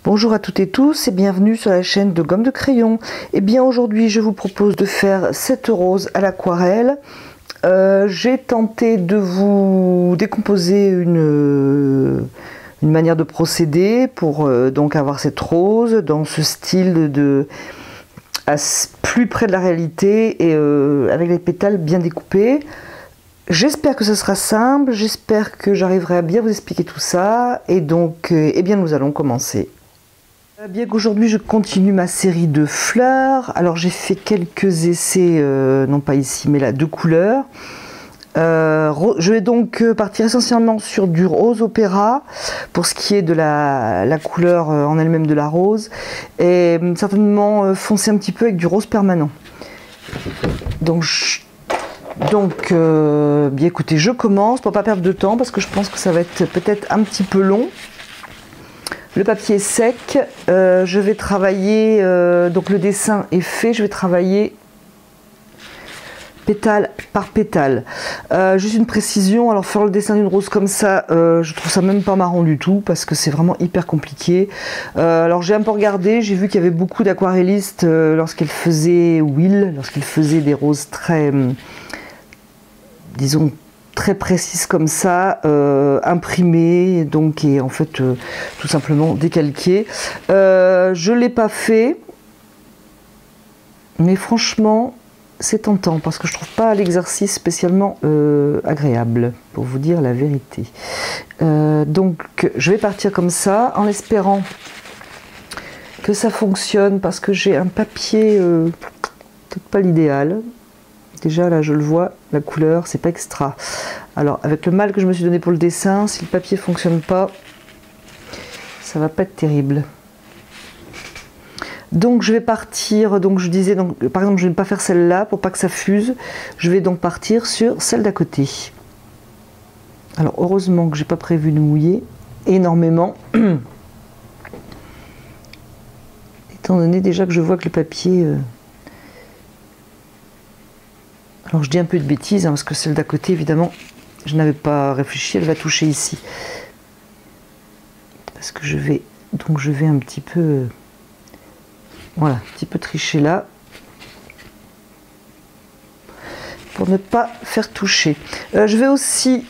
Bonjour à toutes et tous et bienvenue sur la chaîne de Gomme de Crayon. Et bien aujourd'hui je vous propose de faire cette rose à l'aquarelle. J'ai tenté de vous décomposer une manière de procéder pour donc avoir cette rose dans ce style plus près de la réalité et avec les pétales bien découpés. J'espère que ce sera simple, j'espère que j'arriverai à bien vous expliquer tout ça et donc eh bien nous allons commencer. Bien qu'aujourd'hui je continue ma série de fleurs, alors j'ai fait quelques essais, non pas ici mais là, de couleurs. Je vais donc partir essentiellement sur du rose opéra pour ce qui est de la couleur en elle-même de la rose et certainement foncer un petit peu avec du rose permanent. Donc bien écoutez, je commence pour pas perdre de temps parce que je pense que ça va être peut-être un petit peu long. Le papier est sec, je vais travailler, donc le dessin est fait, je vais travailler pétale par pétale. Juste une précision, alors faire le dessin d'une rose comme ça, je trouve ça même pas marrant du tout parce que c'est vraiment hyper compliqué. Alors j'ai un peu regardé, j'ai vu qu'il y avait beaucoup d'aquarellistes lorsqu'ils faisaient des roses très, disons, très précises comme ça, imprimées, donc et en fait tout simplement décalquées. Je l'ai pas fait, mais franchement c'est tentant parce que je trouve pas l'exercice spécialement agréable, pour vous dire la vérité. Donc je vais partir comme ça en espérant que ça fonctionne parce que j'ai un papier peut-être pas l'idéal. Déjà là je le vois, la couleur c'est pas extra. Alors avec le mal que je me suis donné pour le dessin, si le papier fonctionne pas, ça va pas être terrible. Donc je vais partir, donc je disais, donc, par exemple je ne vais pas faire celle-là pour pas que ça fuse, je vais donc partir sur celle d'à côté. Alors heureusement que j'ai pas prévu de mouiller énormément, étant donné déjà que je vois que le papier... Alors je dis un peu de bêtises, hein, parce que celle d'à côté, évidemment, je n'avais pas réfléchi, elle va toucher ici. Parce que je vais un petit peu... voilà, un petit peu tricher là. Pour ne pas faire toucher. Je vais aussi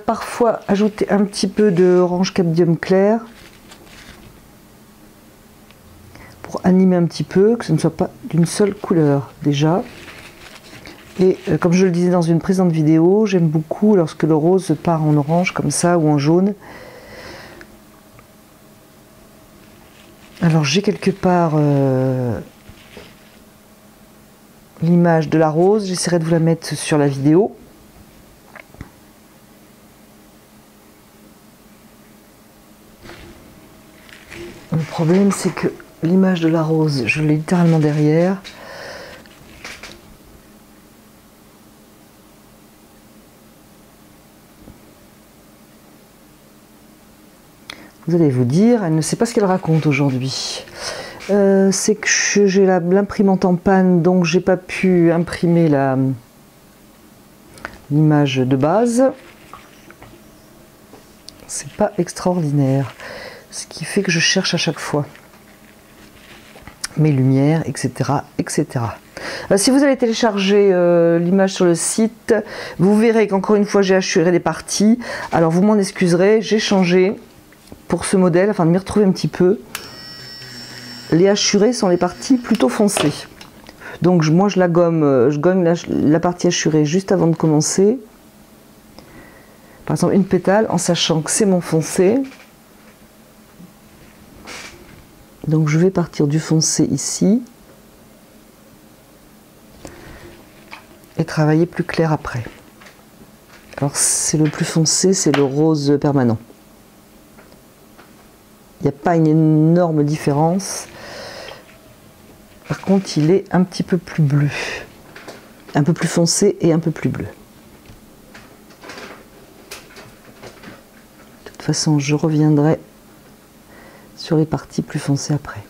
parfois ajouter un petit peu de orange cadmium clair. Pour animer un petit peu, que ce ne soit pas d'une seule couleur déjà. Et comme je le disais dans une précédente vidéo, j'aime beaucoup lorsque le rose part en orange comme ça ou en jaune. Alors j'ai quelque part l'image de la rose, j'essaierai de vous la mettre sur la vidéo. Le problème c'est que l'image de la rose, je l'ai littéralement derrière. Vous allez vous dire, elle ne sait pas ce qu'elle raconte aujourd'hui. C'est que j'ai l'imprimante en panne, donc j'ai pas pu imprimer l'image de base. C'est pas extraordinaire, ce qui fait que je cherche à chaque fois mes lumières, etc., etc. Si vous allez télécharger l'image sur le site, vous verrez qu'encore une fois j'ai hachuré des parties. Alors vous m'en excuserez, j'ai changé. Pour ce modèle, afin de m'y retrouver un petit peu, les hachurés sont les parties plutôt foncées. Donc moi je gomme la partie hachurée juste avant de commencer. Par exemple une pétale, en sachant que c'est mon foncé. Donc je vais partir du foncé ici. Et travailler plus clair après. Alors c'est le plus foncé, c'est le rose permanent. Il n'y a pas une énorme différence. Par contre, il est un petit peu plus bleu. Un peu plus foncé et un peu plus bleu. De toute façon, je reviendrai sur les parties plus foncées après.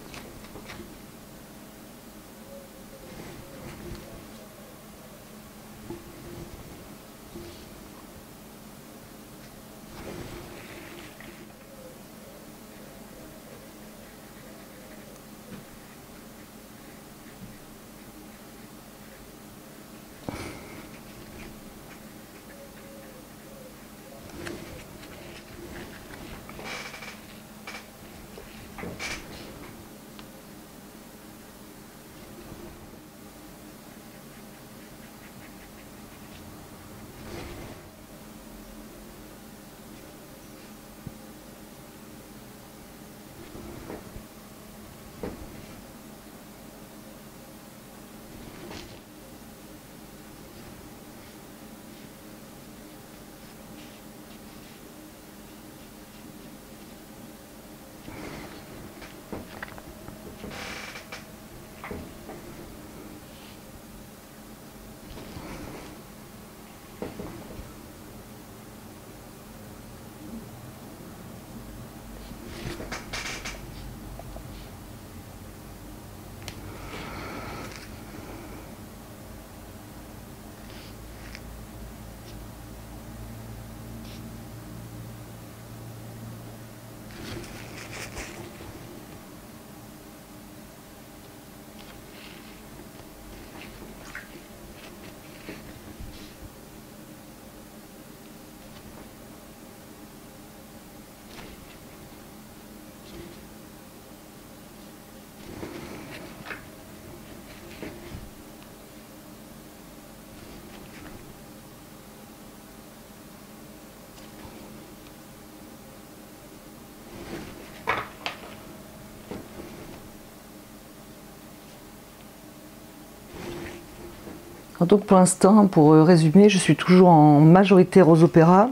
Donc pour l'instant, pour résumer, je suis toujours en majorité rose opéra,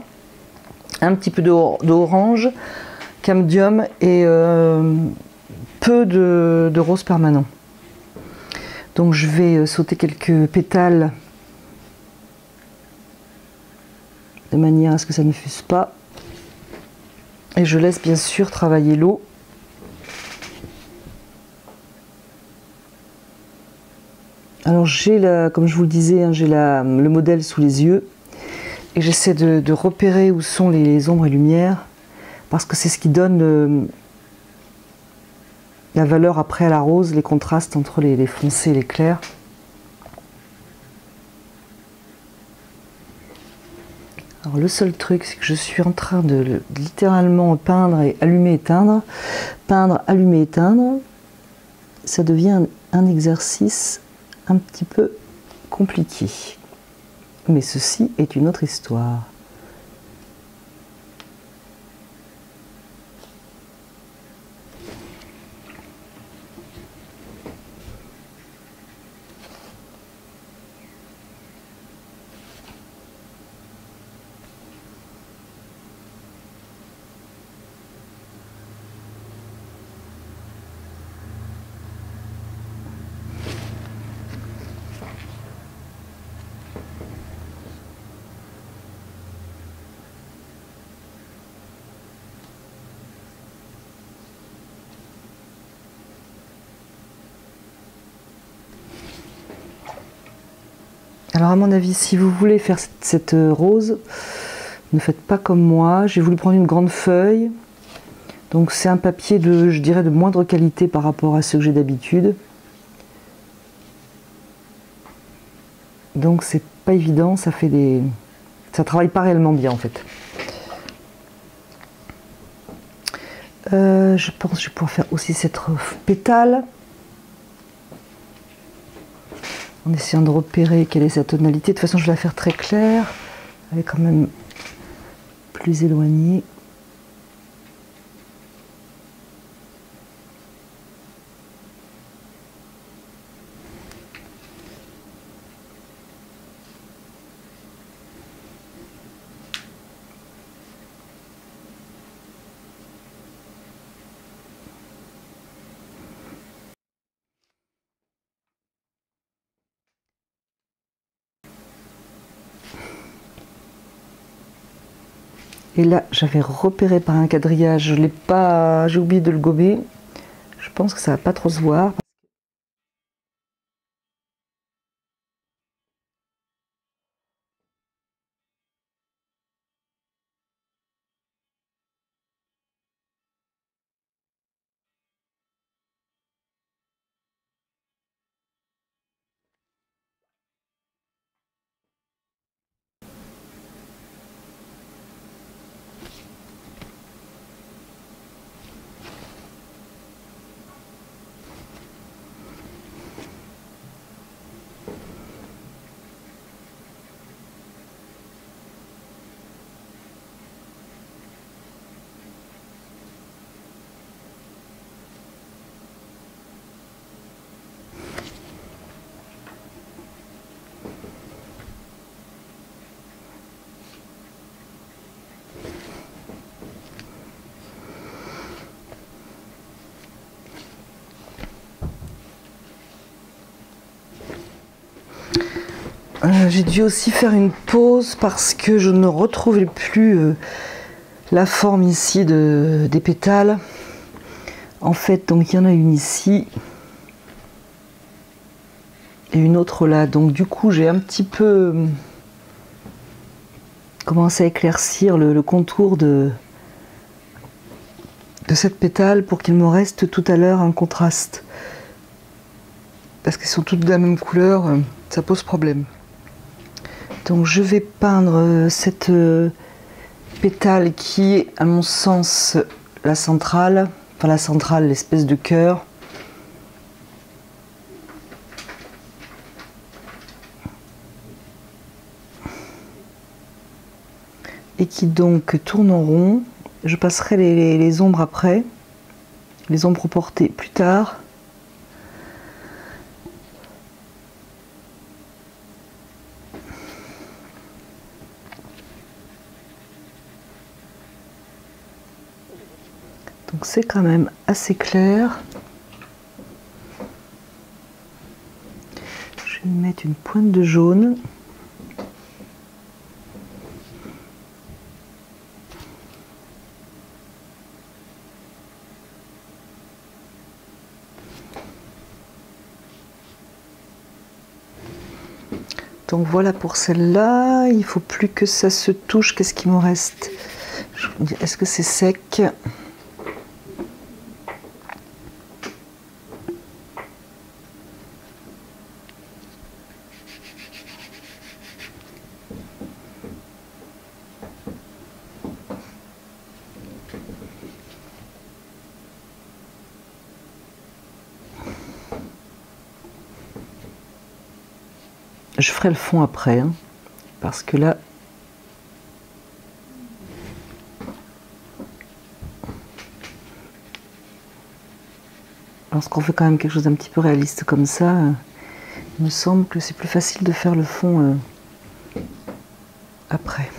un petit peu d'orange, camdium et peu de rose permanent. Donc je vais sauter quelques pétales de manière à ce que ça ne fuse pas. Et je laisse bien sûr travailler l'eau. Alors comme je vous le disais, hein, j'ai le modèle sous les yeux et j'essaie de repérer où sont les ombres et lumières parce que c'est ce qui donne la valeur après à la rose, les contrastes entre les foncés et les clairs. Alors le seul truc, c'est que je suis en train de littéralement peindre et allumer, éteindre, peindre, allumer, éteindre. Ça devient un exercice un petit peu compliqué. Mais ceci est une autre histoire. Alors à mon avis, si vous voulez faire cette rose, ne faites pas comme moi. J'ai voulu prendre une grande feuille. Donc c'est un papier je dirais, de moindre qualité par rapport à ce que j'ai d'habitude. Donc c'est pas évident, ça travaille pas réellement bien en fait. Je pense que je vais pouvoir faire aussi cette pétale. En essayant de repérer quelle est sa tonalité. De toute façon, je vais la faire très claire. Elle est quand même plus éloignée. Et là, j'avais repéré par un quadrillage, je l'ai pas, j'ai oublié de le gommer. Je pense que ça va pas trop se voir. J'ai dû aussi faire une pause parce que je ne retrouvais plus la forme ici des pétales. En fait, donc il y en a une ici et une autre là. Donc du coup, j'ai un petit peu commencé à éclaircir le contour de cette pétale pour qu'il me reste tout à l'heure un contraste. Parce qu'elles sont toutes de la même couleur, ça pose problème. Donc je vais peindre cette pétale qui est, à mon sens, la centrale. Enfin la centrale, l'espèce de cœur. Et qui donc tourne en rond. Je passerai les ombres après, les ombres portées plus tard. Donc c'est quand même assez clair. Je vais mettre une pointe de jaune. Donc voilà pour celle-là, il ne faut plus que ça se touche. Qu'est-ce qu'il me reste? Est-ce que c'est sec? Je ferai le fond après, hein, parce que là, lorsqu'on fait quand même quelque chose d'un petit peu réaliste comme ça, il me semble que c'est plus facile de faire le fond après.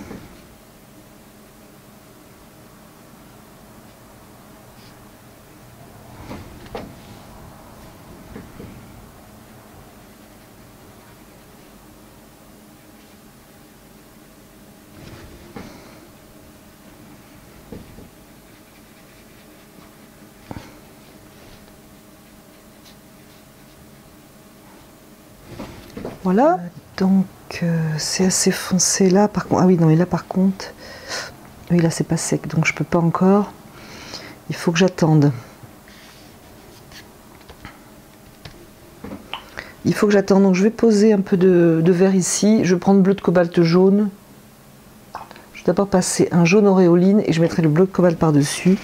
Voilà, donc c'est assez foncé là, par contre, ah oui non mais là par contre, oui là c'est pas sec donc je peux pas encore, il faut que j'attende. Il faut que j'attende, donc je vais poser un peu de vert ici, je vais prendre bleu de cobalt jaune, je vais d'abord passer un jaune auréoline et je mettrai le bleu de cobalt par dessus.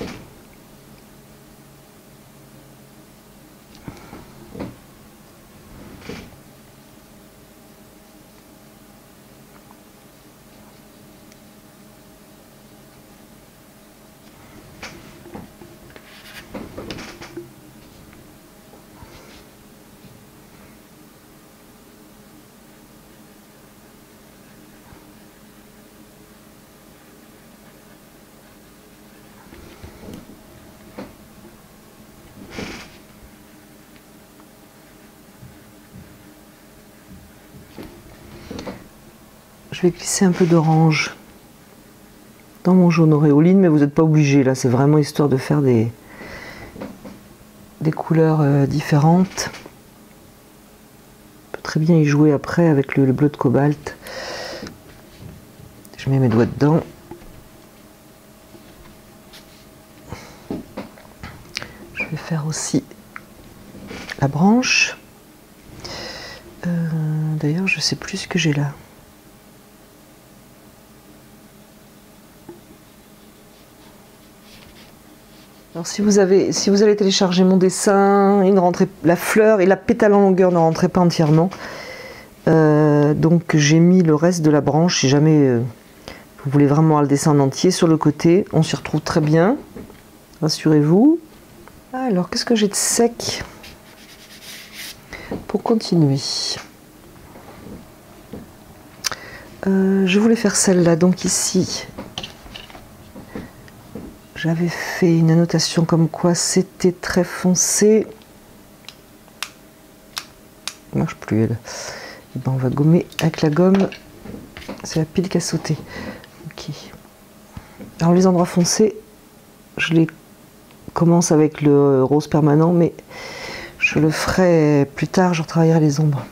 Je vais glisser un peu d'orange dans mon jaune auréoline, mais vous n'êtes pas obligé, là c'est vraiment histoire de faire des couleurs différentes. On peut très bien y jouer après avec le bleu de cobalt. Je mets mes doigts dedans. Je vais faire aussi la branche. D'ailleurs, je sais plus ce que j'ai là. Alors si vous allez télécharger mon dessin, la fleur et la pétale en longueur ne rentraient pas entièrement. Donc j'ai mis le reste de la branche, si jamais vous voulez vraiment avoir le dessin en entier, sur le côté. On s'y retrouve très bien, rassurez-vous. Alors qu'est-ce que j'ai de sec pour continuer? Je voulais faire celle-là, donc ici. J'avais fait une annotation comme quoi c'était très foncé. Ça marche plus elle. Ben, on va gommer avec la gomme. C'est la pile qui a sauté. Ok. Alors les endroits foncés, je les commence avec le rose permanent, mais je le ferai plus tard, je retravaillerai les ombres.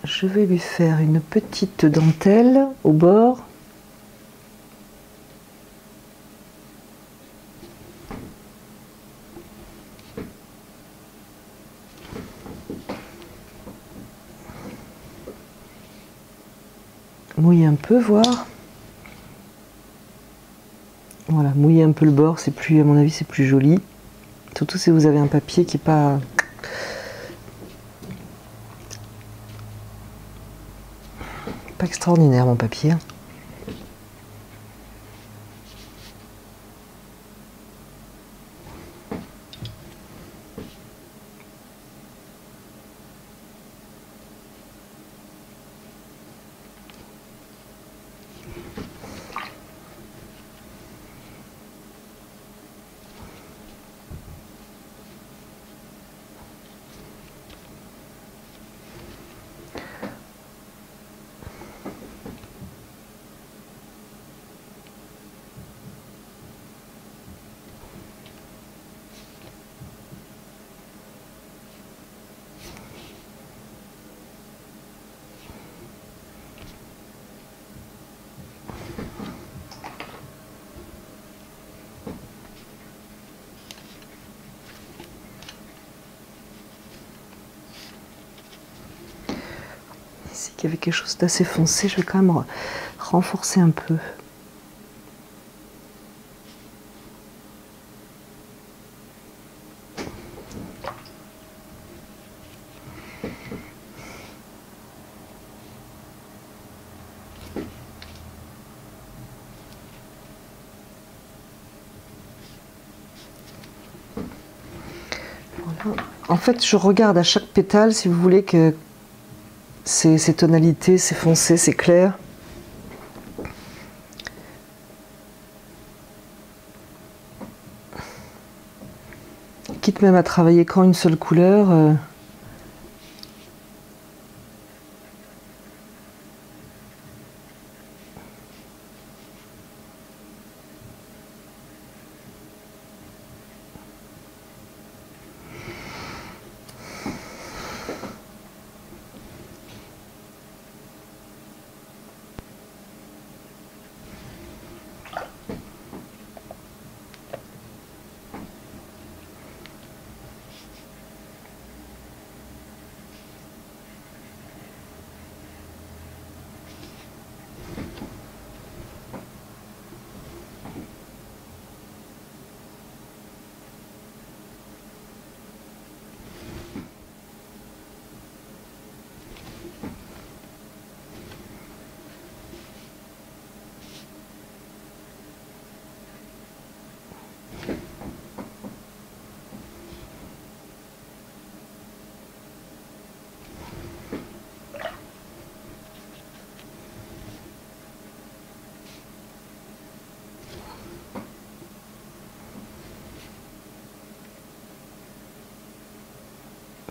Je vais lui faire une petite dentelle au bord. Mouiller un peu, voir. Voilà, mouiller un peu le bord, c'est plus, à mon avis, c'est plus joli. Surtout si vous avez un papier qui n'est pas extraordinaire, mon papier. Ici, qu'il y avait quelque chose d'assez foncé, je vais quand même renforcer un peu. Voilà. En fait, je regarde à chaque pétale, si vous voulez, que ces tonalités, c'est foncé, c'est clair. Quitte même à travailler qu'en une seule couleur.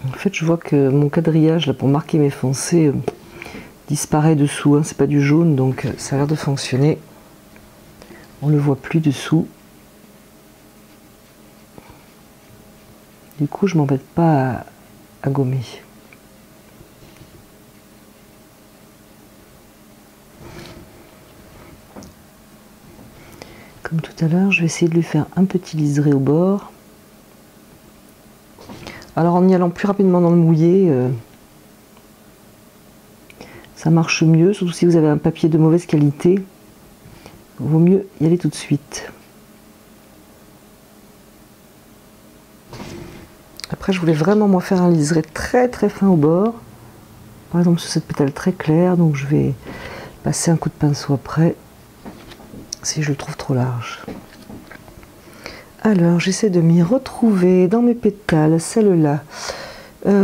En fait, je vois que mon quadrillage là, pour marquer mes foncés disparaît dessous. Hein. C'est pas du jaune, donc ça a l'air de fonctionner. On le voit plus dessous. Du coup, je m'embête pas à gommer. Comme tout à l'heure, je vais essayer de lui faire un petit liseré au bord. Alors en y allant plus rapidement dans le mouillé, ça marche mieux, surtout si vous avez un papier de mauvaise qualité. Il vaut mieux y aller tout de suite. Après, je voulais vraiment moi faire un liseré très très fin au bord. Par exemple sur cette pétale très claire, donc je vais passer un coup de pinceau après si je le trouve trop large. Alors j'essaie de m'y retrouver dans mes pétales, celle-là. Elle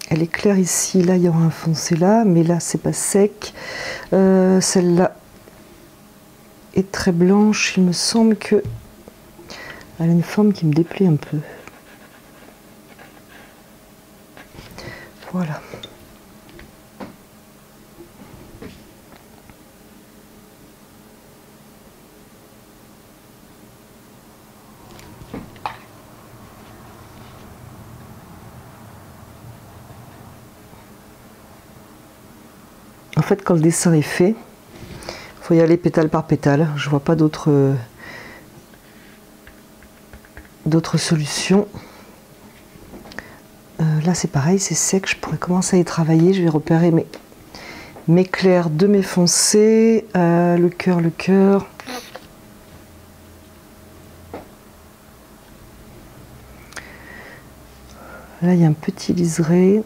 est claire ici, là il y aura un foncé là, mais là c'est pas sec. Celle-là est très blanche, il me semble que elle a une forme qui me déplaît un peu. Voilà. En fait, quand le dessin est fait, il faut y aller pétale par pétale. Je vois pas d'autre solution. Là, c'est pareil, c'est sec. Je pourrais commencer à y travailler. Je vais repérer mes clairs de mes foncés. Le cœur, le cœur. Là, il y a un petit liseré.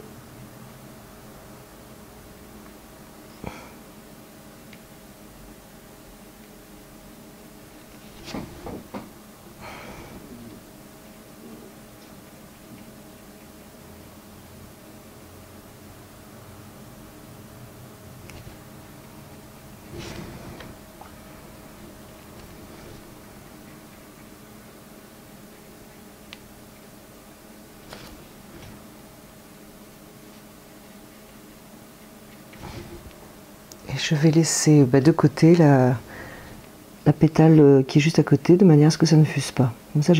Et je vais laisser de côté la pétale qui est juste à côté, de manière à ce que ça ne fuse pas. Comme ça,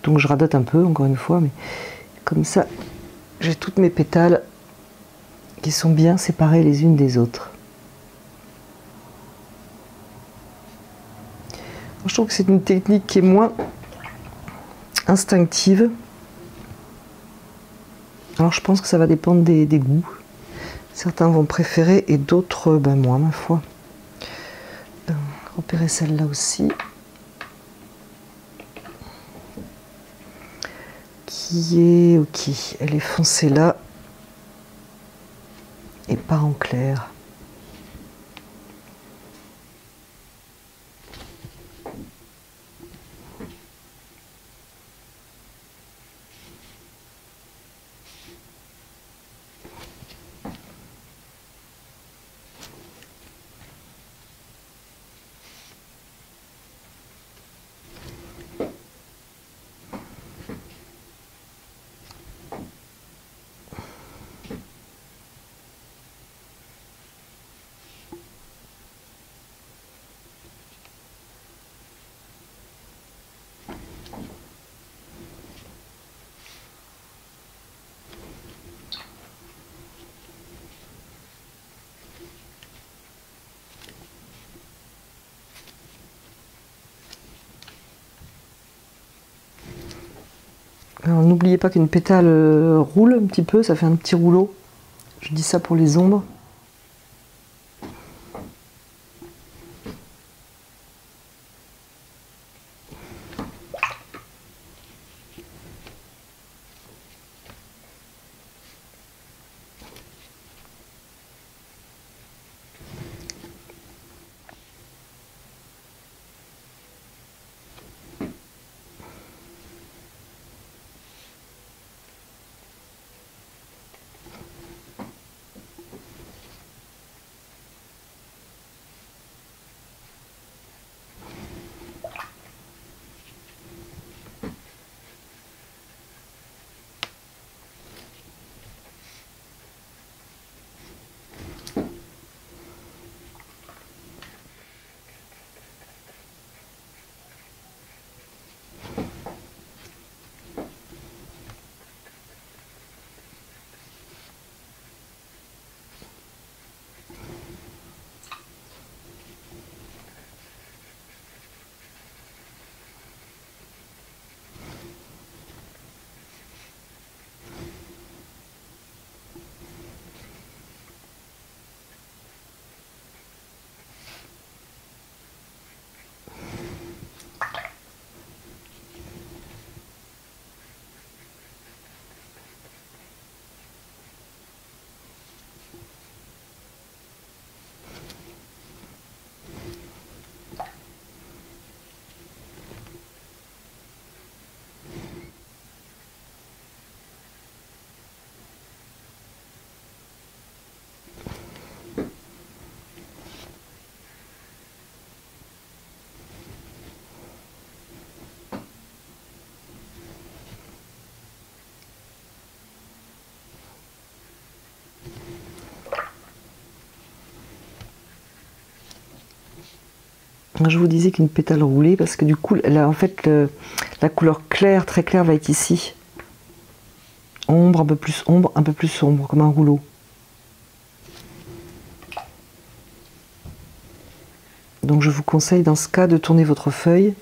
donc je radote un peu, encore une fois, mais comme ça, j'ai toutes mes pétales qui sont bien séparées les unes des autres. Je trouve que c'est une technique qui est moins instinctive. Alors je pense que ça va dépendre des goûts. Certains vont préférer et d'autres, moi, ma foi. Repérer celle-là aussi. Qui est ok. Elle est foncée là. Et pas en clair. Alors n'oubliez pas qu'une pétale roule un petit peu, ça fait un petit rouleau. Je dis ça pour les ombres. Je vous disais qu'une pétale roulée, parce que du coup, là, en fait, la couleur claire, très claire, va être ici. Ombre, un peu plus sombre, comme un rouleau. Donc je vous conseille dans ce cas de tourner votre feuille.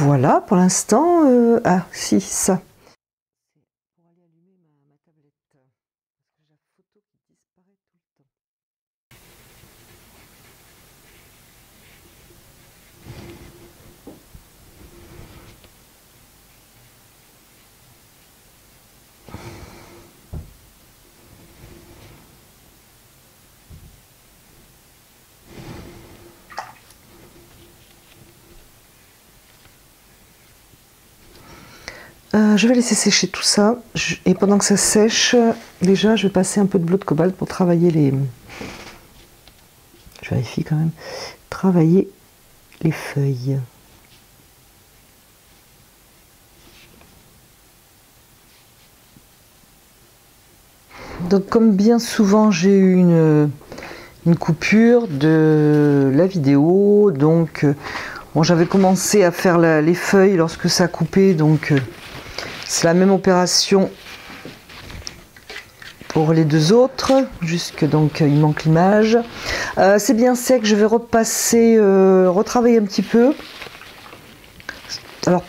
Voilà, pour l'instant. Ah, si, ça. Pour aller allumer ma tablette, parce que j'ai la photo qui disparaît tout le temps. Je vais laisser sécher tout ça et pendant que ça sèche, déjà je vais passer un peu de bleu de cobalt pour travailler les... Je vérifie quand même. Travailler les feuilles. Donc comme bien souvent j'ai eu une coupure de la vidéo, donc bon, j'avais commencé à faire les feuilles lorsque ça a coupé, donc c'est la même opération pour les deux autres, jusque donc il manque l'image. C'est bien sec, je vais repasser, retravailler un petit peu. Alors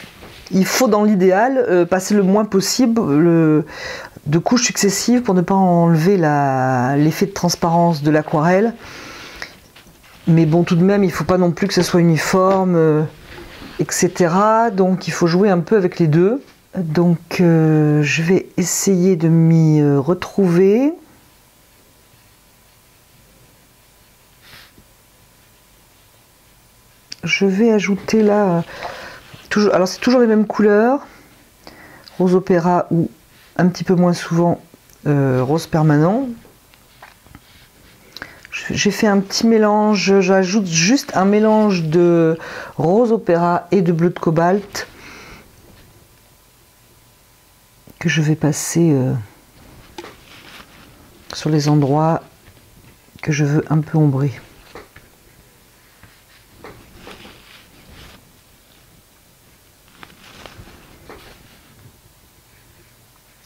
il faut dans l'idéal passer le moins possible de couches successives pour ne pas enlever l'effet de transparence de l'aquarelle. Mais bon, tout de même, il ne faut pas non plus que ce soit uniforme, etc. Donc il faut jouer un peu avec les deux. Donc je vais essayer de m'y retrouver. Je vais ajouter là, alors c'est toujours les mêmes couleurs, rose opéra ou un petit peu moins souvent rose permanent. J'ai fait un petit mélange, j'ajoute juste un mélange de rose opéra et de bleu de cobalt que je vais passer sur les endroits que je veux un peu ombrer.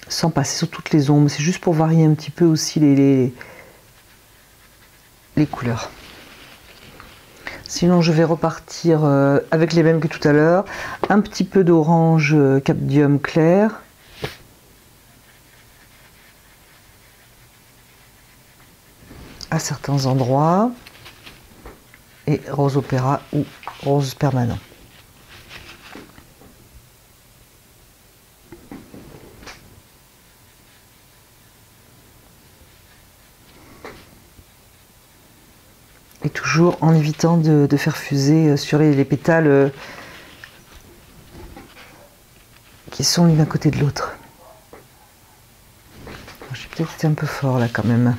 Sans passer sur toutes les ombres, c'est juste pour varier un petit peu aussi les couleurs. Sinon je vais repartir avec les mêmes que tout à l'heure, un petit peu d'orange cadmium clair, à certains endroits, et rose opéra ou rose permanent. Et toujours en évitant de faire fuser sur les pétales qui sont l'une à côté de l'autre. J'ai peut-être été un peu fort là quand même.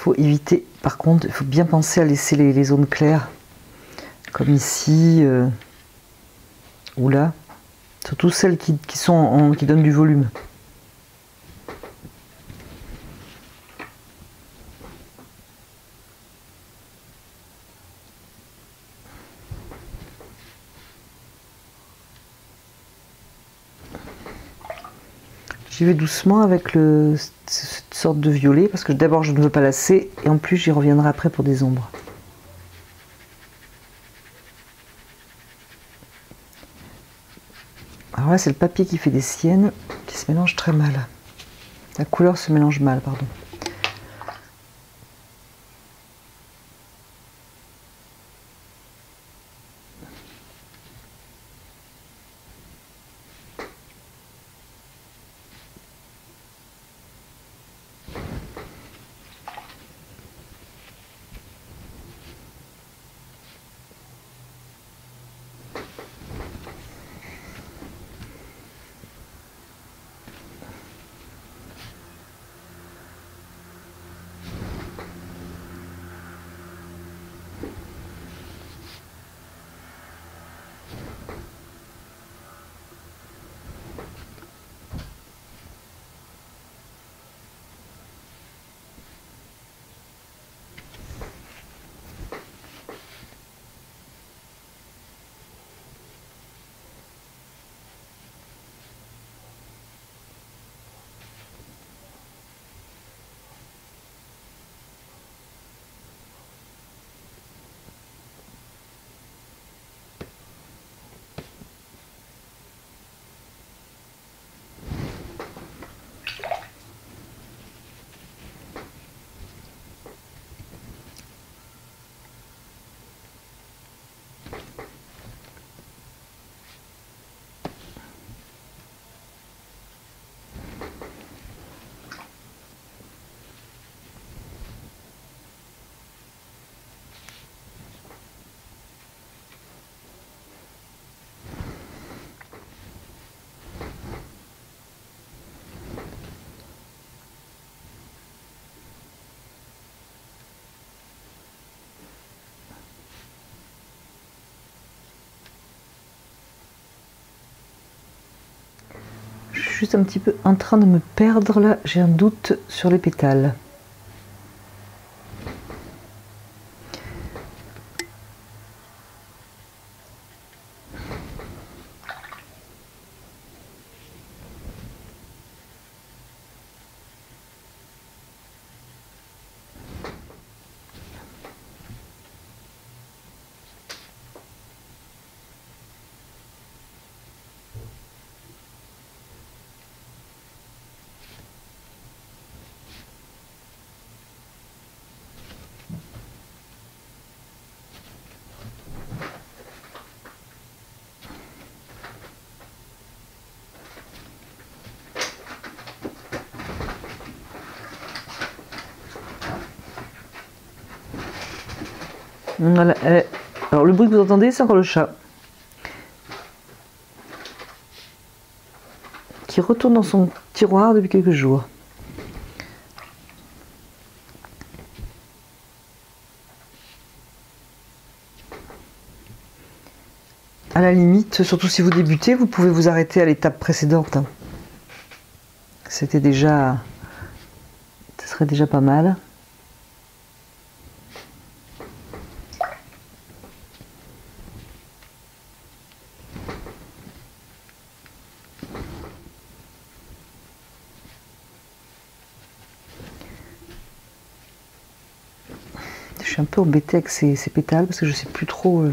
faut éviter, par contre, il faut bien penser à laisser les zones claires, comme ici ou là, surtout celles qui donnent du volume. J'y vais doucement avec cette sorte de violet, parce que d'abord je ne veux pas lasser, et en plus j'y reviendrai après pour des ombres. Alors là c'est le papier qui fait des siennes, qui se mélange très mal. La couleur se mélange mal, pardon. Je suis juste un petit peu en train de me perdre là, j'ai un doute sur les pétales. Voilà. Alors le bruit que vous entendez, c'est encore le chat qui retourne dans son tiroir depuis quelques jours. À la limite, surtout si vous débutez, vous pouvez vous arrêter à l'étape précédente. C'était déjà... Ce serait déjà pas mal. Je suis un peu embêtée avec ces pétales parce que je sais plus trop...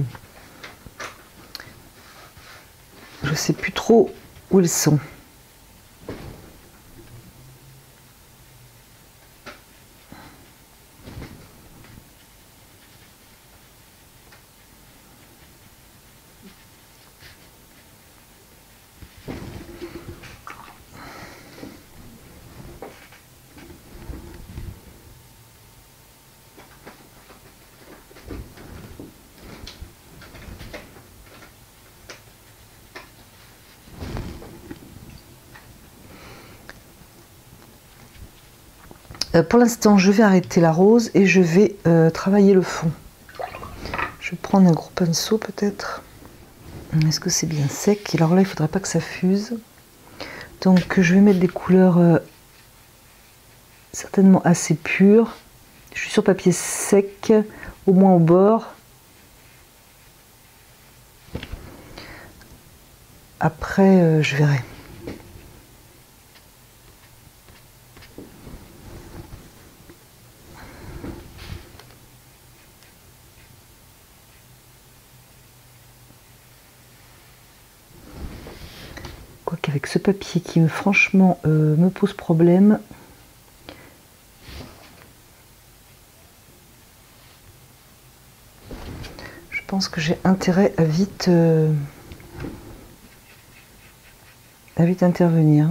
je sais plus trop où ils sont. Pour l'instant, je vais arrêter la rose et je vais travailler le fond. Je vais prendre un gros pinceau peut-être. Est-ce que c'est bien sec? Alors là, il ne faudrait pas que ça fuse. Donc je vais mettre des couleurs certainement assez pures. Je suis sur papier sec, au moins au bord. Après, je verrai. Quoiqu'avec ce papier qui franchement me pose problème. Je pense que j'ai intérêt à vite intervenir.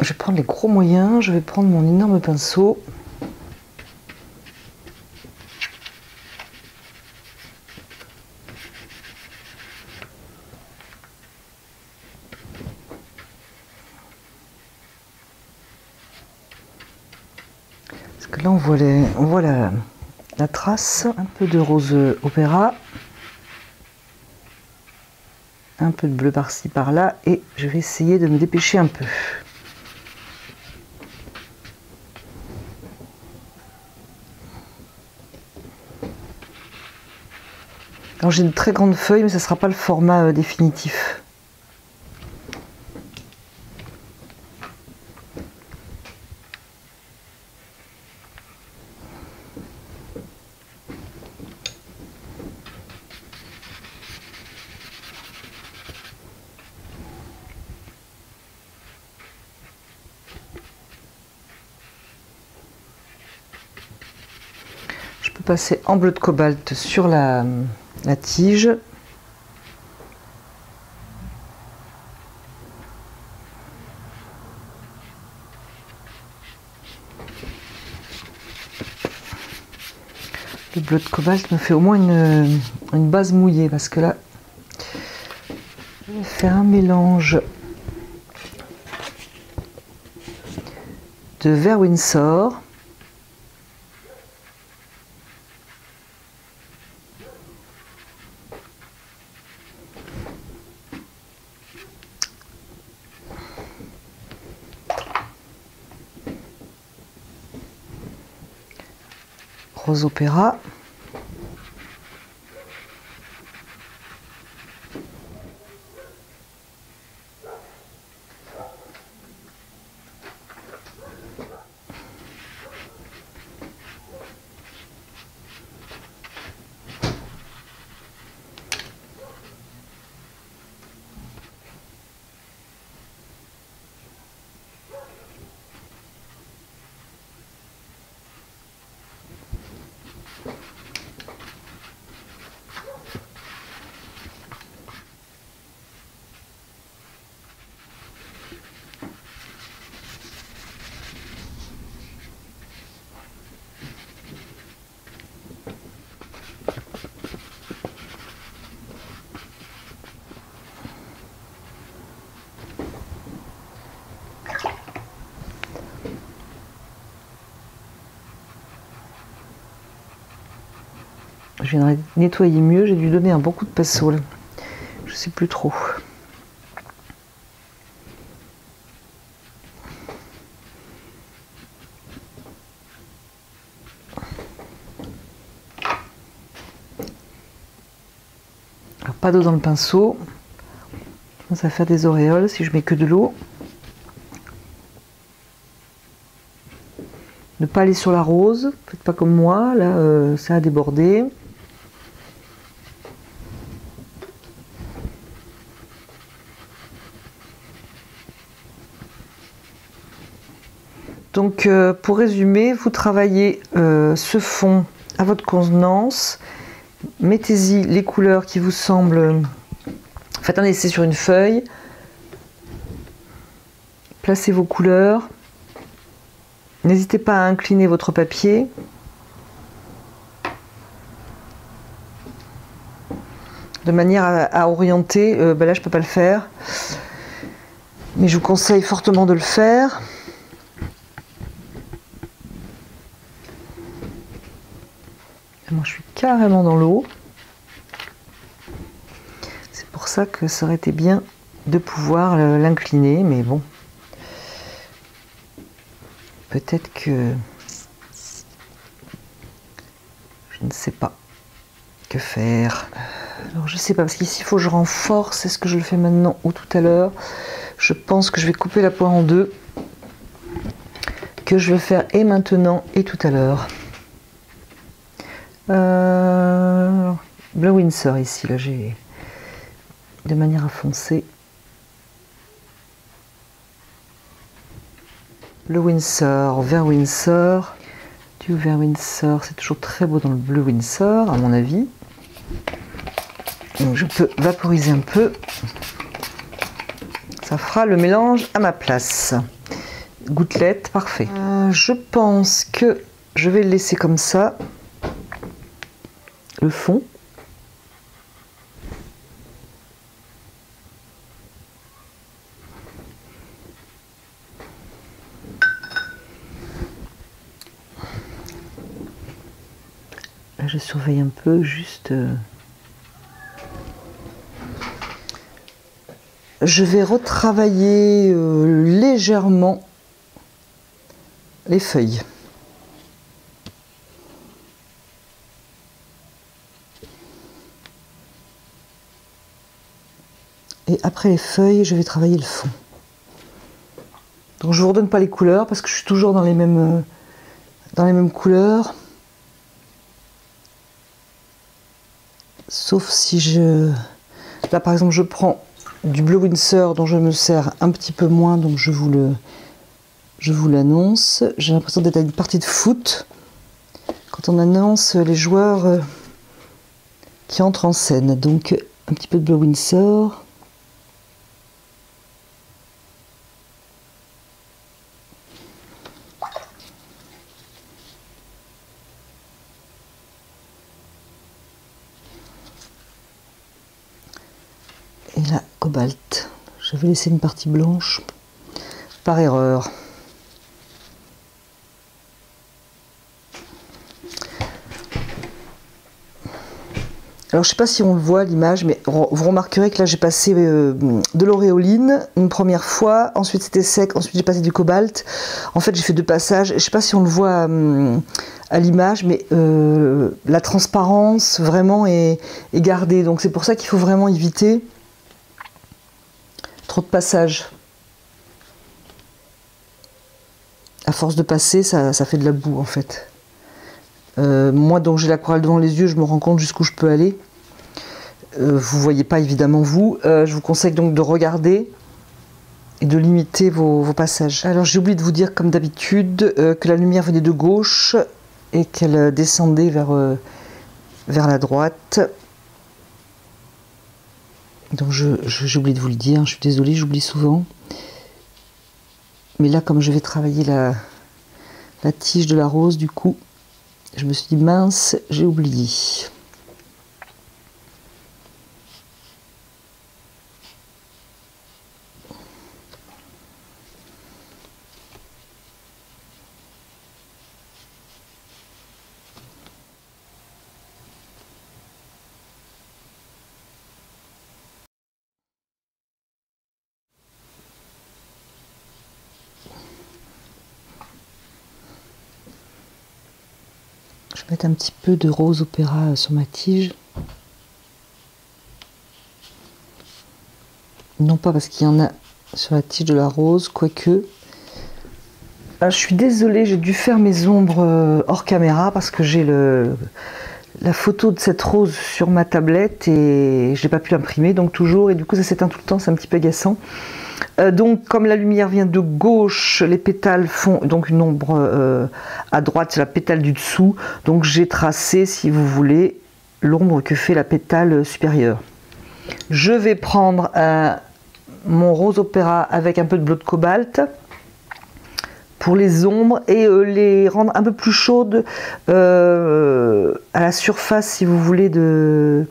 Je vais prendre les gros moyens, je vais prendre mon énorme pinceau. Parce que là on voit la trace, un peu de rose opéra, un peu de bleu par-ci par-là, et je vais essayer de me dépêcher un peu. Alors j'ai de très grandes feuilles, mais ça ne sera pas le format définitif. Je peux passer en bleu de cobalt sur la tige. Le bleu de cobalt me fait au moins une base mouillée, parce que là, je vais faire un mélange de vert Winsor, rose opéra, je viendrai nettoyer mieux, j'ai dû donner un bon coup de pinceau là. Je sais plus trop. Alors, pas d'eau dans le pinceau, ça va faire des auréoles si je mets que de l'eau. Ne pas aller sur la rose, faites pas comme moi, là ça a débordé. Donc pour résumer, vous travaillez ce fond à votre convenance, mettez-y les couleurs qui vous semblent, faites un essai sur une feuille, Placez vos couleurs. N'hésitez pas à incliner votre papier. De manière à orienter. Là, je ne peux pas le faire. Mais je vous conseille fortement de le faire. Moi, je suis carrément dans l'eau. C'est pour ça que ça aurait été bien de pouvoir l'incliner, mais bon. Peut-être que... je ne sais pas que faire. Alors, je sais pas, parce qu'ici, il faut que je renforce. Est-ce que je le fais maintenant ou tout à l'heure? Je pense que je vais couper la poire en deux. Que je vais faire et maintenant et tout à l'heure. Bleu Windsor ici, là j'ai de manière à foncer. Bleu Windsor, vert Windsor, du vert Windsor, c'est toujours très beau dans le bleu Windsor à mon avis. Donc je peux vaporiser un peu. Ça fera le mélange à ma place. Gouttelette, parfait. Je pense que je vais le laisser comme ça. Le fond. Là, je surveille un peu, juste... Je vais retravailler légèrement les feuilles. Et après les feuilles, je vais travailler le fond. Donc je ne vous redonne pas les couleurs parce que je suis toujours dans les mêmes couleurs. Sauf si je... Là par exemple je prends du bleu Windsor dont je me sers un petit peu moins, donc je vous l'annonce. J'ai l'impression d'être à une partie de foot quand on annonce les joueurs qui entrent en scène. Donc un petit peu de bleu Windsor. Et la cobalt. J'avais laissé une partie blanche par erreur. Alors je ne sais pas si on le voit à l'image, mais vous remarquerez que là j'ai passé de l'auréoline une première fois, ensuite c'était sec, ensuite j'ai passé du cobalt. En fait j'ai fait 2 passages, je ne sais pas si on le voit à l'image, mais la transparence vraiment est gardée. Donc c'est pour ça qu'il faut vraiment éviter trop de passages. À force de passer, ça fait de la boue en fait. Moi donc j'ai l'aquarelle devant les yeux, je me rends compte jusqu'où je peux aller. Vous voyez pas évidemment vous. Je vous conseille donc de regarder et de limiter vos passages. Alors j'ai oublié de vous dire comme d'habitude que la lumière venait de gauche et qu'elle descendait vers la droite. Donc j'ai oublié de vous le dire, je suis désolée, j'oublie souvent. Mais là comme je vais travailler la tige de la rose, du coup je me suis dit mince, j'ai oublié. Je vais mettre un petit peu de rose opéra sur ma tige. Non pas parce qu'il y en a sur la tige de la rose, quoique. Ah, je suis désolée, j'ai dû faire mes ombres hors caméra parce que j'ai la photo de cette rose sur ma tablette et je n'ai pas pu l'imprimer, donc toujours, et du coup ça s'éteint tout le temps, c'est un petit peu agaçant. Donc comme la lumière vient de gauche, les pétales font donc une ombre à droite, c'est la pétale du dessous, donc j'ai tracé, si vous voulez, l'ombre que fait la pétale supérieure. Je vais prendre mon rose opéra avec un peu de bleu de cobalt pour les ombres et les rendre un peu plus chaudes à la surface, si vous voulez, de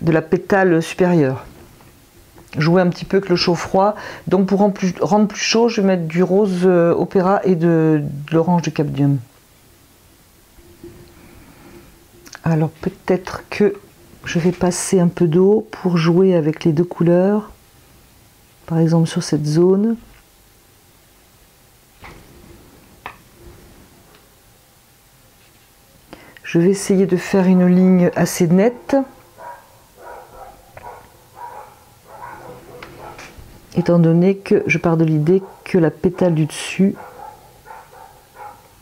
la pétale supérieure. Jouer un petit peu avec le chaud-froid. Donc pour rendre plus chaud, je vais mettre du rose opéra et de l'orange de cadmium. Alors peut-être que je vais passer un peu d'eau pour jouer avec les deux couleurs. Par exemple sur cette zone. Je vais essayer de faire une ligne assez nette. Étant donné que je pars de l'idée que la pétale du dessus,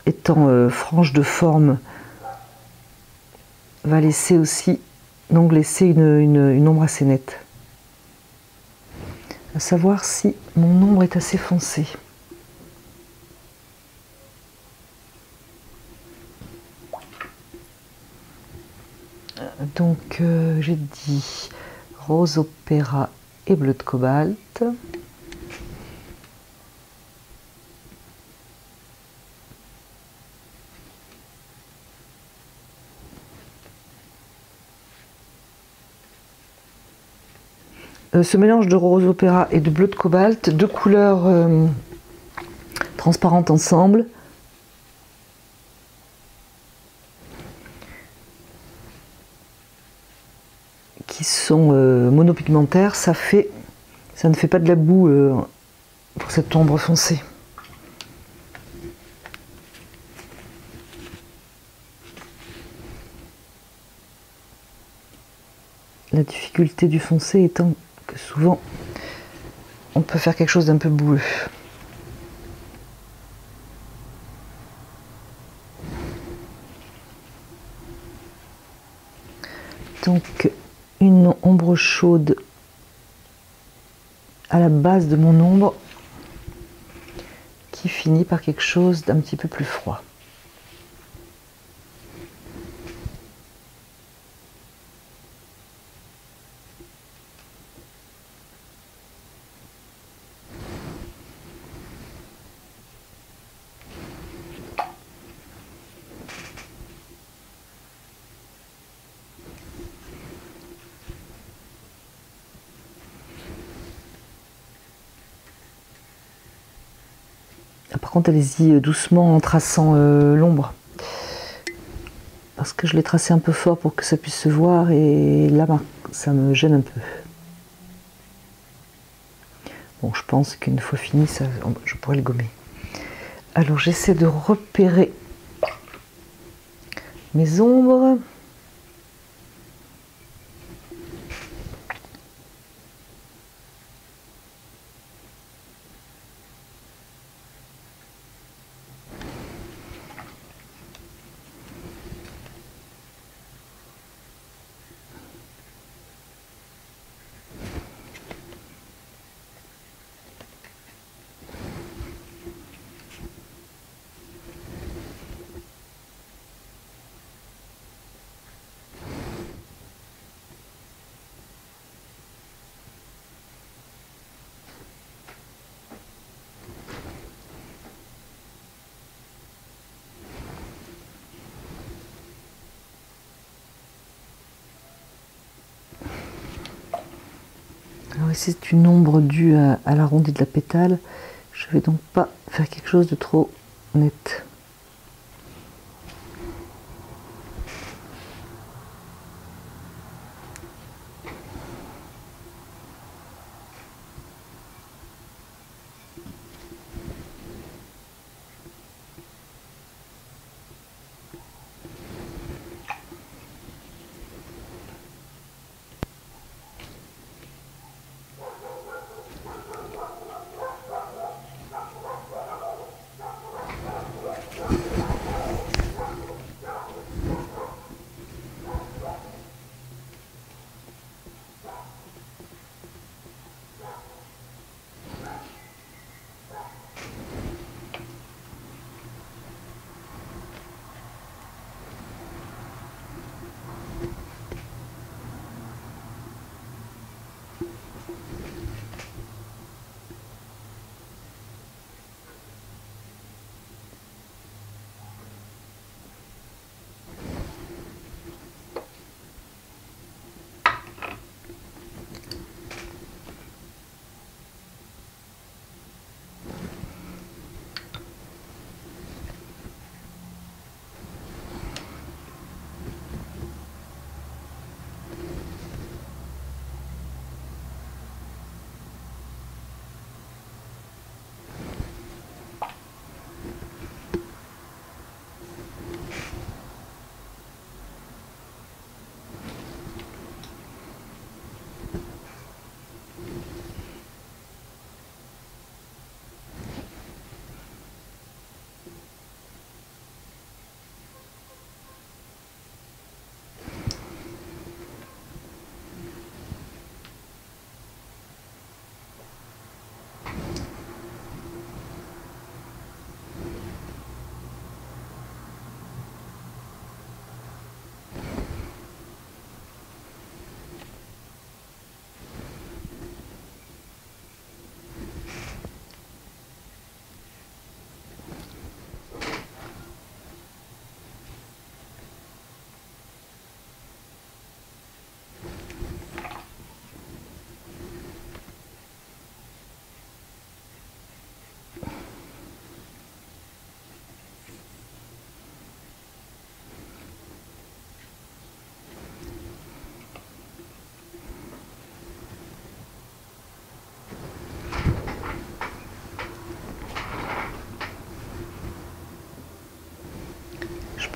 étant franche de forme, va laisser aussi, donc laisser une ombre assez nette. À savoir si mon ombre est assez foncée. Donc j'ai dit rose opéra et bleu de cobalt. Ce mélange de rose opéra et de bleu de cobalt, deux couleurs transparentes ensemble, qui sont monopigmentaires, ça ne fait pas de la boue pour cette ombre foncée. La difficulté du foncé étant que souvent on peut faire quelque chose d'un peu boueux. Donc une ombre chaude à la base de mon ombre qui finit par quelque chose d'un petit peu plus froid. Par contre, allez-y doucement en traçant l'ombre. Parce que je l'ai tracé un peu fort pour que ça puisse se voir et là, ça me gêne un peu. Bon, je pense qu'une fois fini, je pourrais le gommer. Alors, j'essaie de repérer mes ombres. Alors ici c'est une ombre due à l'arrondi de la pétale. Je vais donc pas faire quelque chose de trop net.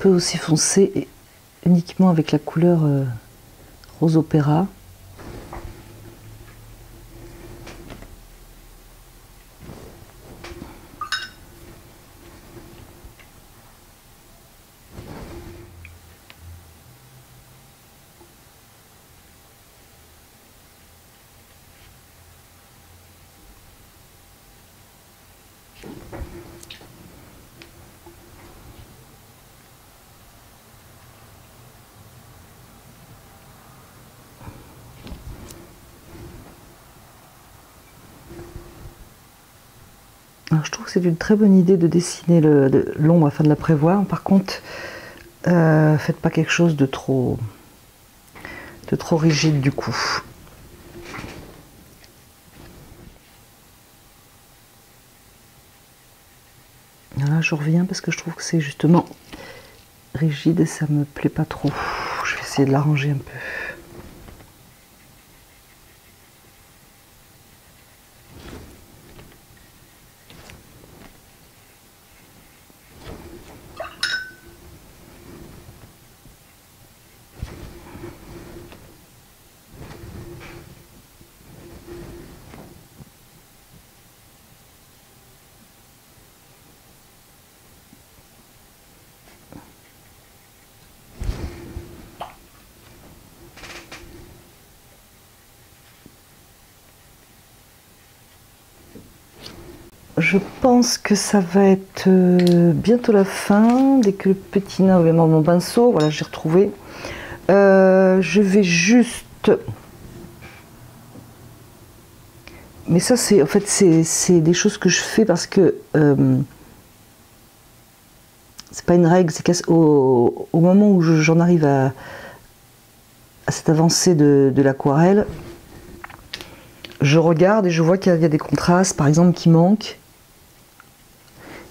peux aussi foncer uniquement avec la couleur rose opéra. Alors, je trouve que c'est une très bonne idée de dessiner l'ombre afin de la prévoir. Par contre, faites pas quelque chose de trop rigide du coup. Là, je reviens parce que je trouve que c'est justement rigide et ça me plaît pas trop. Je vais essayer de l'arranger un peu. Je pense que ça va être bientôt la fin, dès que le petit nain va mon pinceau, voilà, j'ai retrouvé. Je vais juste... Mais ça, c'est en fait, c'est des choses que je fais parce que c'est pas une règle, c'est qu'au moment où j'en arrive à cette avancée de l'aquarelle, je regarde et je vois qu'il y a des contrastes, par exemple, qui manquent.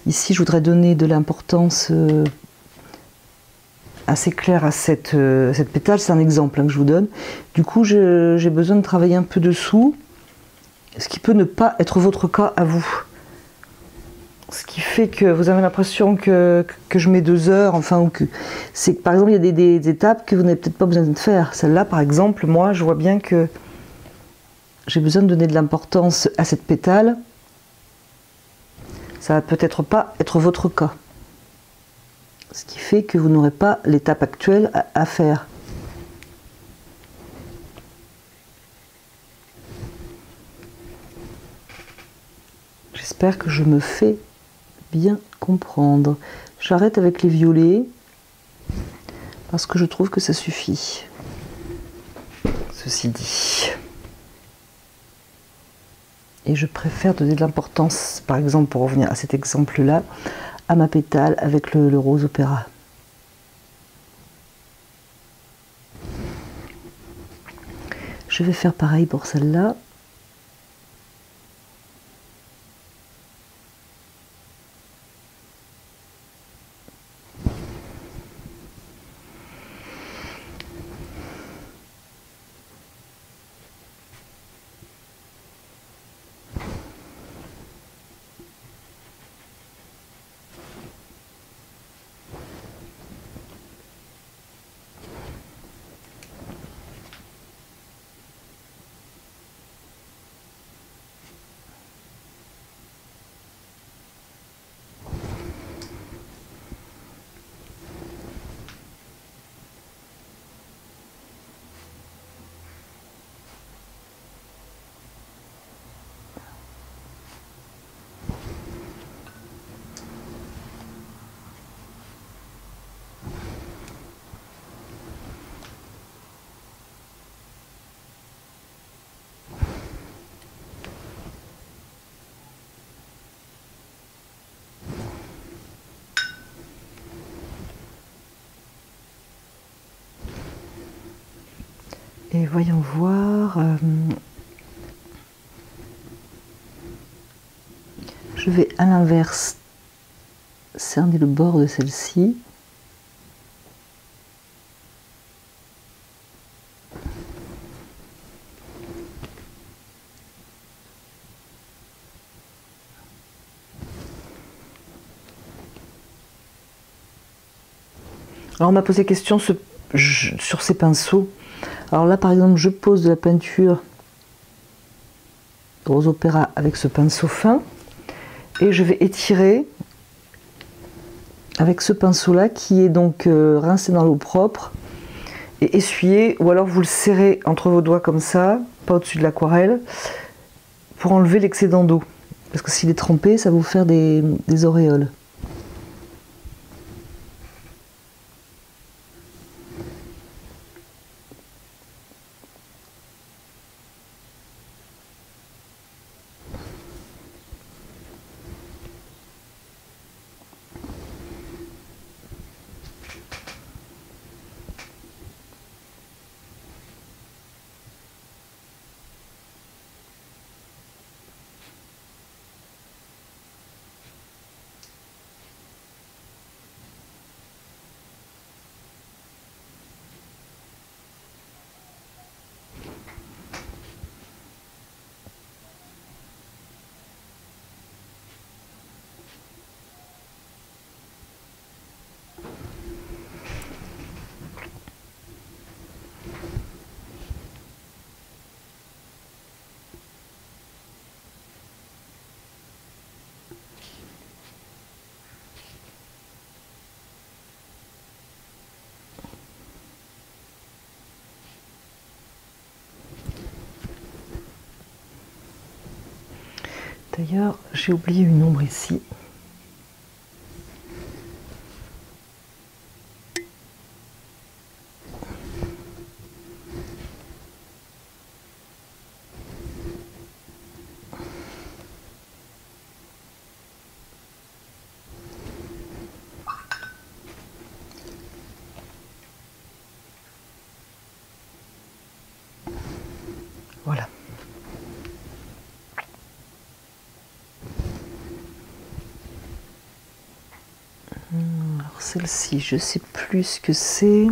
Ici, je voudrais donner de l'importance assez claire à cette pétale. C'est un exemple que je vous donne. Du coup, j'ai besoin de travailler un peu dessous, ce qui peut ne pas être votre cas à vous. Ce qui fait que vous avez l'impression que je mets 2 heures, enfin, ou que c'est que par exemple, il y a des étapes que vous n'avez peut-être pas besoin de faire. Celle-là, par exemple, moi, je vois bien que j'ai besoin de donner de l'importance à cette pétale. Ça va peut-être pas être votre cas. Ce qui fait que vous n'aurez pas l'étape actuelle à faire. J'espère que je me fais bien comprendre. J'arrête avec les violets parce que je trouve que ça suffit. Ceci dit. Et je préfère donner de l'importance, par exemple, pour revenir à cet exemple-là, à ma pétale avec le rose opéra. Je vais faire pareil pour celle-là. Et voyons voir. Je vais à l'inverse cerner le bord de celle-ci. Alors on m'a posé question sur ces pinceaux. Alors là par exemple je pose de la peinture Rose Opéra avec ce pinceau fin et je vais étirer avec ce pinceau là qui est donc rincé dans l'eau propre et essuyé, ou alors vous le serrez entre vos doigts comme ça, pas au-dessus de l'aquarelle, pour enlever l'excédent d'eau. Parce que s'il est trempé, ça va vous faire des auréoles. D'ailleurs, j'ai oublié une ombre ici. Voilà. Alors celle-ci, je sais plus ce que c'est.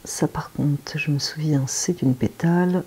Ça par contre, je me souviens, c'est une pétale.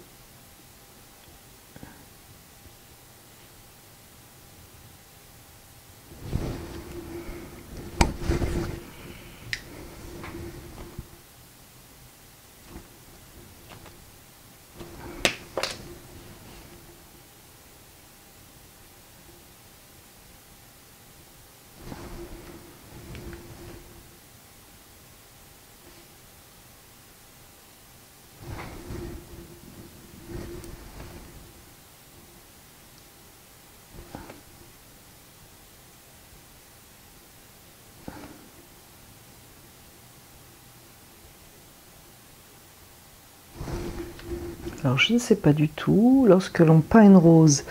Alors je ne sais pas du tout, lorsque l'on peint une rose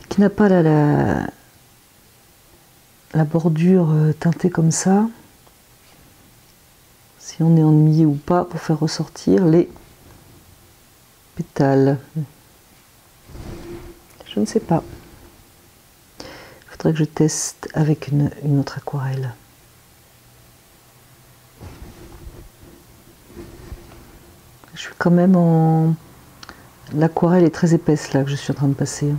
qui n'a pas la bordure teintée comme ça, si on est ennuyé ou pas pour faire ressortir les pétales. Je ne sais pas. Il faudrait que je teste avec une autre aquarelle. Je suis quand même en... L'aquarelle est très épaisse là que je suis en train de passer.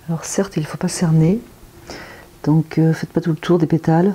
Alors certes, il ne faut pas cerner, donc faites pas tout le tour des pétales.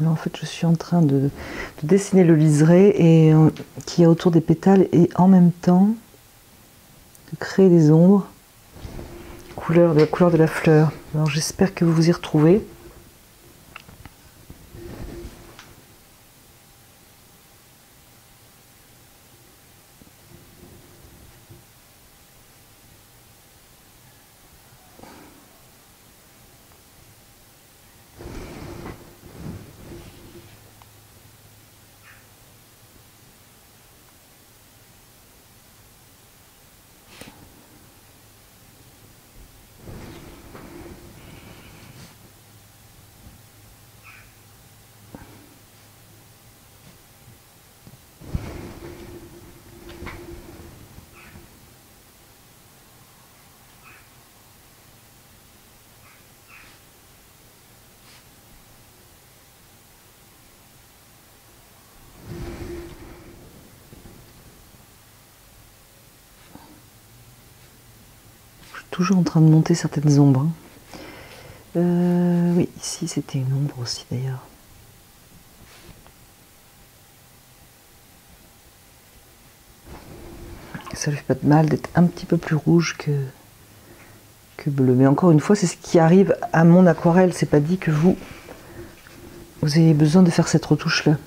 Là, en fait, je suis en train de dessiner le liseré et qui est autour des pétales et en même temps de créer des ombres de la couleur de la fleur. Alors j'espère que vous vous y retrouvez. Toujours en train de monter certaines ombres. Oui, ici c'était une ombre aussi d'ailleurs. Ça ne fait pas de mal d'être un petit peu plus rouge que bleu. Mais encore une fois, c'est ce qui arrive à mon aquarelle. C'est pas dit que vous ayez besoin de faire cette retouche-là.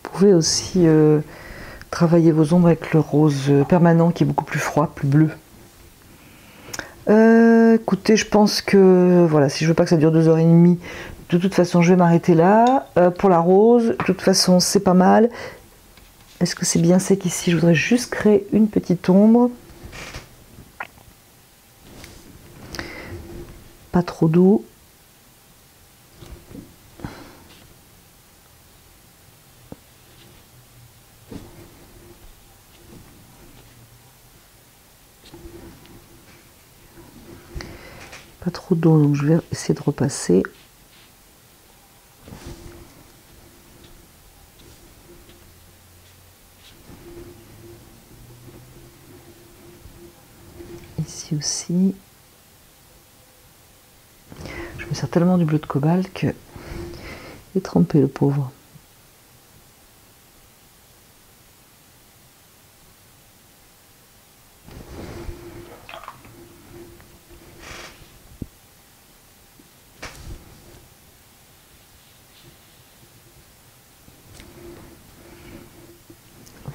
Vous pouvez aussi travailler vos ombres avec le rose permanent qui est beaucoup plus froid, plus bleu. Écoutez, je pense que voilà, si je veux pas que ça dure 2h30, de toute façon je vais m'arrêter là. Pour la rose, de toute façon c'est pas mal. Est-ce que c'est bien sec ici? Je voudrais juste créer une petite ombre. Pas trop doux. Pas trop d'eau, donc je vais essayer de repasser. Ici aussi. Je me sers tellement du bleu de cobalt que il est trempé le pauvre.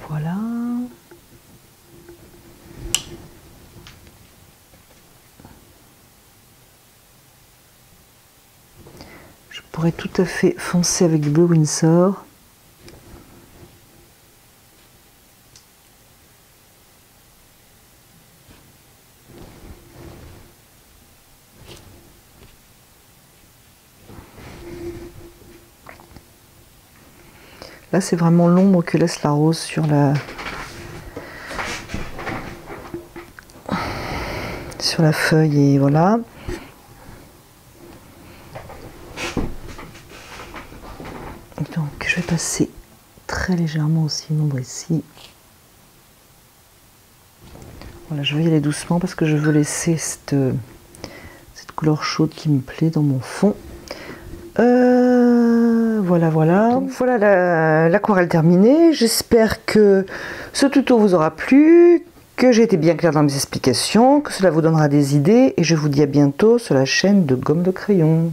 Voilà. Je pourrais tout à fait foncer avec du bleu Winsor. Là, c'est vraiment l'ombre que laisse la rose sur la feuille, et voilà. Donc, je vais passer très légèrement aussi une ombre ici. Voilà, je vais y aller doucement parce que je veux laisser cette couleur chaude qui me plaît dans mon fond. Voilà. Donc voilà l'aquarelle terminée. J'espère que ce tuto vous aura plu, que j'ai été bien claire dans mes explications, que cela vous donnera des idées et je vous dis à bientôt sur la chaîne de Gomme de Crayon.